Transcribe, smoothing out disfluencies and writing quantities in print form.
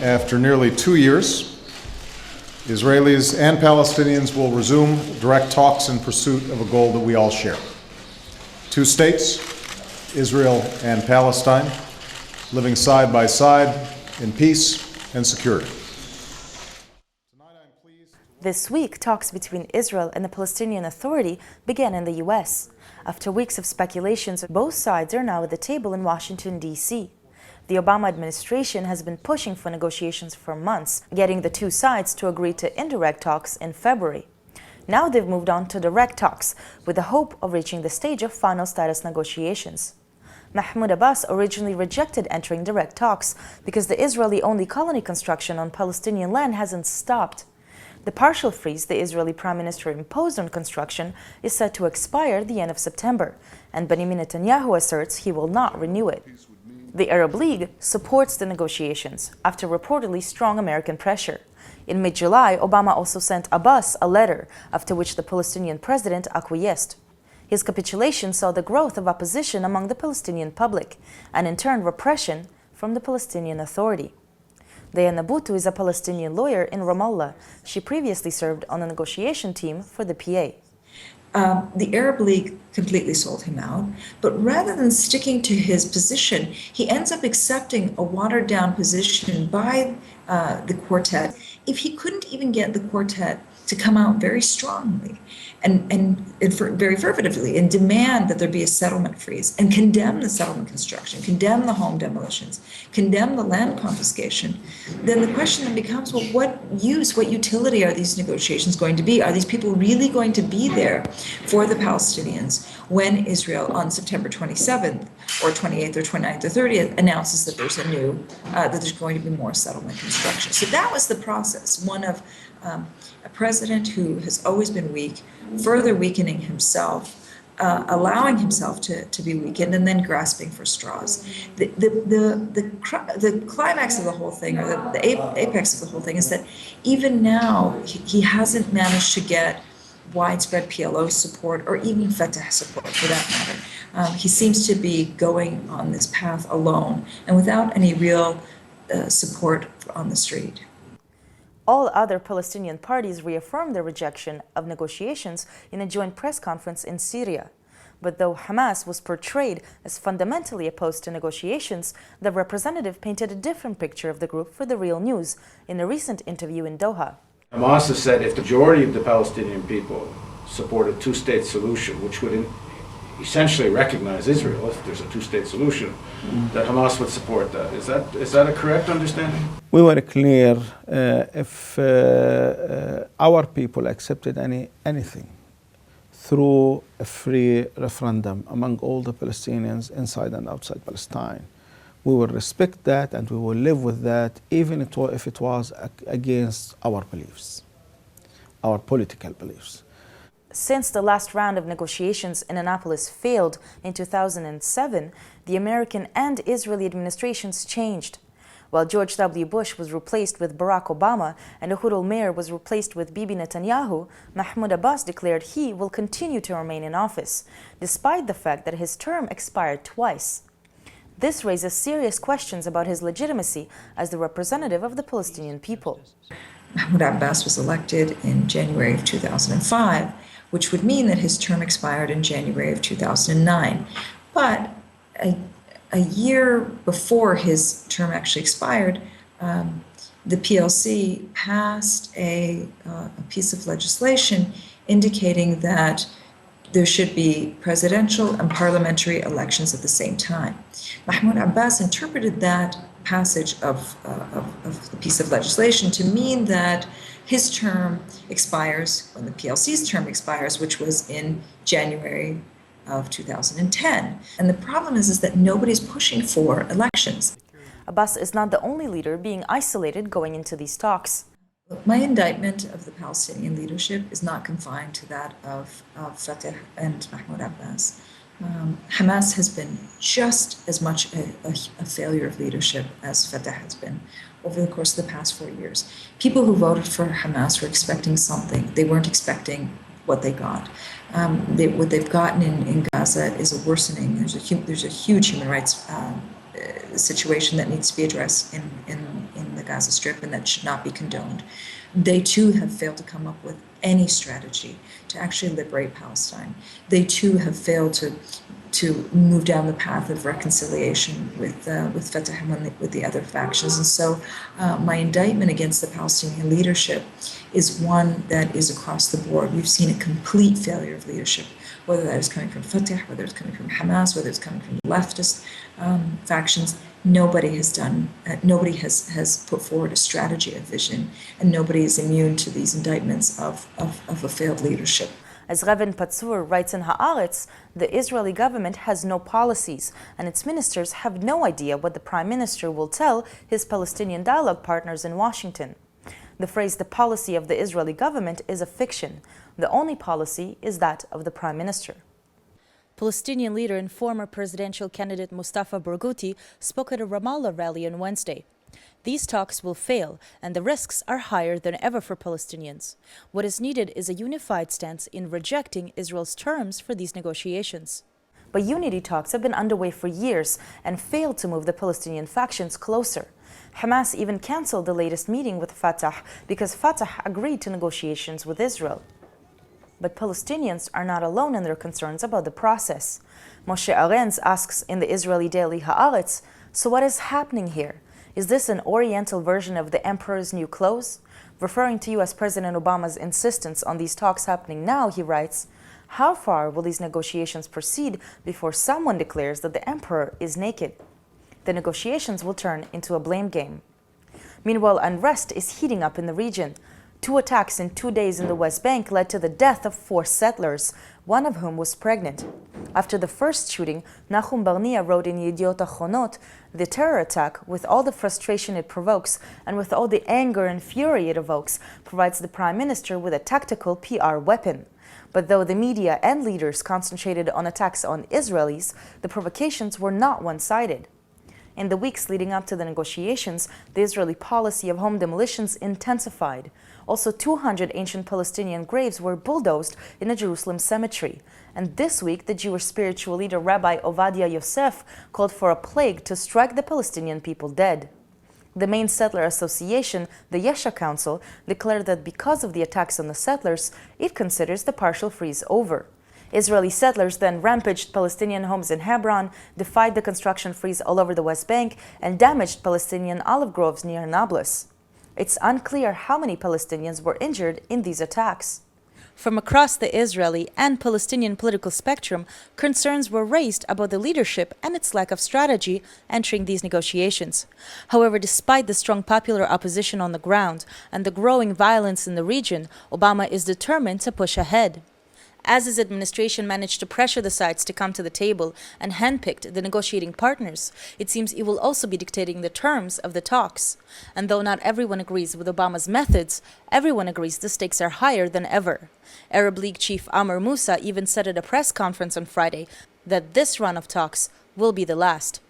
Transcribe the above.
after nearly 2 years, Israelis and Palestinians will resume direct talks in pursuit of a goal that we all share. Two states, Israel and Palestine, living side by side in peace and security. This week, talks between Israel and the Palestinian Authority began in the U.S. After weeks of speculations, both sides are now at the table in Washington, D.C. The Obama administration has been pushing for negotiations for months, getting the two sides to agree to indirect talks in February. Now they've moved on to direct talks, with the hope of reaching the stage of final status negotiations. Mahmoud Abbas originally rejected entering direct talks because the Israeli-only colony construction on Palestinian land hasn't stopped. The partial freeze the Israeli Prime Minister imposed on construction is set to expire at the end of September, and Benjamin Netanyahu asserts he will not renew it. The Arab League supports the negotiations after reportedly strong American pressure. In mid-July, Obama also sent Abbas a letter, after which the Palestinian president acquiesced. His capitulation saw the growth of opposition among the Palestinian public, and in turn repression from the Palestinian Authority. Buttu is a Palestinian lawyer in Ramallah. She previously served on the negotiation team for the PA. The Arab League completely sold him out, but rather than sticking to his position, he ends up accepting a watered-down position by the quartet. If he couldn't even get the quartet to come out very strongly and very fervently and demand that there be a settlement freeze and condemn the settlement construction, condemn the home demolitions, condemn the land confiscation, then the question then becomes, well, what utility are these negotiations going to be? Are these people really going to be there for the Palestinians when Israel on September 27th or 28th or 29th or 30th announces that that there's going to be more settlement construction? So that was the process, one of a president who has always been weak, further weakening himself, allowing himself to be weakened, and then grasping for straws. The climax of the whole thing, or the apex of the whole thing, is that even now he hasn't managed to get widespread PLO support, or even Fatah support for that matter. He seems to be going on this path alone and without any real support on the street. All other Palestinian parties reaffirmed their rejection of negotiations in a joint press conference in Syria. But though Hamas was portrayed as fundamentally opposed to negotiations, the representative painted a different picture of the group for The Real News in a recent interview in Doha. Hamas has said if the majority of the Palestinian people support a two-state solution, which would essentially recognize Israel if there's a two-state solution, that Hamas would support that. Is that a correct understanding? We were clear if our people accepted anything through a free referendum among all the Palestinians inside and outside Palestine, we will respect that and we will live with that, even if it was against our beliefs, our political beliefs. Since the last round of negotiations in Annapolis failed in 2007, the American and Israeli administrations changed. While George W. Bush was replaced with Barack Obama and Ehud Olmert was replaced with Bibi Netanyahu, Mahmoud Abbas declared he will continue to remain in office, despite the fact that his term expired twice. This raises serious questions about his legitimacy as the representative of the Palestinian people. Mahmoud Abbas was elected in January of 2005, which would mean that his term expired in January of 2009. But a year before his term actually expired, the PLC passed a piece of legislation indicating that there should be presidential and parliamentary elections at the same time. Mahmoud Abbas interpreted that passage of the piece of legislation to mean that his term expires when the PLC's term expires, which was in January of 2010. And the problem is that nobody's pushing for elections. Abbas is not the only leader being isolated going into these talks. My indictment of the Palestinian leadership is not confined to that of Fatah and Mahmoud Abbas. Hamas has been just as much a failure of leadership as Fatah has been over the course of the past 4 years. People who voted for Hamas were expecting something. They weren't expecting what they got. What they've gotten in Gaza is a worsening. There's a huge human rights situation that needs to be addressed in the Gaza Strip and that should not be condoned. They too have failed to come up with any strategy to actually liberate Palestine. They too have failed to move down the path of reconciliation with Fatah and with the other factions. And so my indictment against the Palestinian leadership is one that is across the board. We've seen a complete failure of leadership, whether that is coming from Fatah, whether it's coming from Hamas, whether it's coming from leftist factions. Nobody has put forward a strategy, a vision, and nobody is immune to these indictments of a failed leadership. As Reuven Patzur writes in Haaretz, the Israeli government has no policies, and its ministers have no idea what the prime minister will tell his Palestinian dialogue partners in Washington. The phrase "the policy of the Israeli government" is a fiction. The only policy is that of the prime minister. Palestinian leader and former presidential candidate Mustafa Barghouti spoke at a Ramallah rally on Wednesday. These talks will fail, and the risks are higher than ever for Palestinians. What is needed is a unified stance in rejecting Israel's terms for these negotiations. But unity talks have been underway for years and failed to move the Palestinian factions closer. Hamas even canceled the latest meeting with Fatah because Fatah agreed to negotiations with Israel. But Palestinians are not alone in their concerns about the process. Moshe Arens asks in the Israeli daily Haaretz, so what is happening here? Is this an Oriental version of the emperor's new clothes? Referring to U.S. President Obama's insistence on these talks happening now, he writes, how far will these negotiations proceed before someone declares that the emperor is naked? The negotiations will turn into a blame game. Meanwhile, unrest is heating up in the region. 2 attacks in 2 days in the West Bank led to the death of 4 settlers, one of whom was pregnant. After the first shooting, Nahum Barnea wrote in Yediot Achronot, the terror attack, with all the frustration it provokes and with all the anger and fury it evokes, provides the prime minister with a tactical PR weapon. But though the media and leaders concentrated on attacks on Israelis, the provocations were not one-sided. In the weeks leading up to the negotiations, the Israeli policy of home demolitions intensified. Also, 200 ancient Palestinian graves were bulldozed in a Jerusalem cemetery. And this week, the Jewish spiritual leader Rabbi Ovadia Yosef called for a plague to strike the Palestinian people dead. The main settler association, the Yesha Council, declared that because of the attacks on the settlers, it considers the partial freeze over. Israeli settlers then rampaged Palestinian homes in Hebron, defied the construction freeze all over the West Bank, and damaged Palestinian olive groves near Nablus. It's unclear how many Palestinians were injured in these attacks. From across the Israeli and Palestinian political spectrum, concerns were raised about the leadership and its lack of strategy entering these negotiations. However, despite the strong popular opposition on the ground and the growing violence in the region, Obama is determined to push ahead. As his administration managed to pressure the sides to come to the table and handpicked the negotiating partners, it seems it will also be dictating the terms of the talks. And though not everyone agrees with Obama's methods, everyone agrees the stakes are higher than ever. Arab League chief Amr Moussa even said at a press conference on Friday that this run of talks will be the last.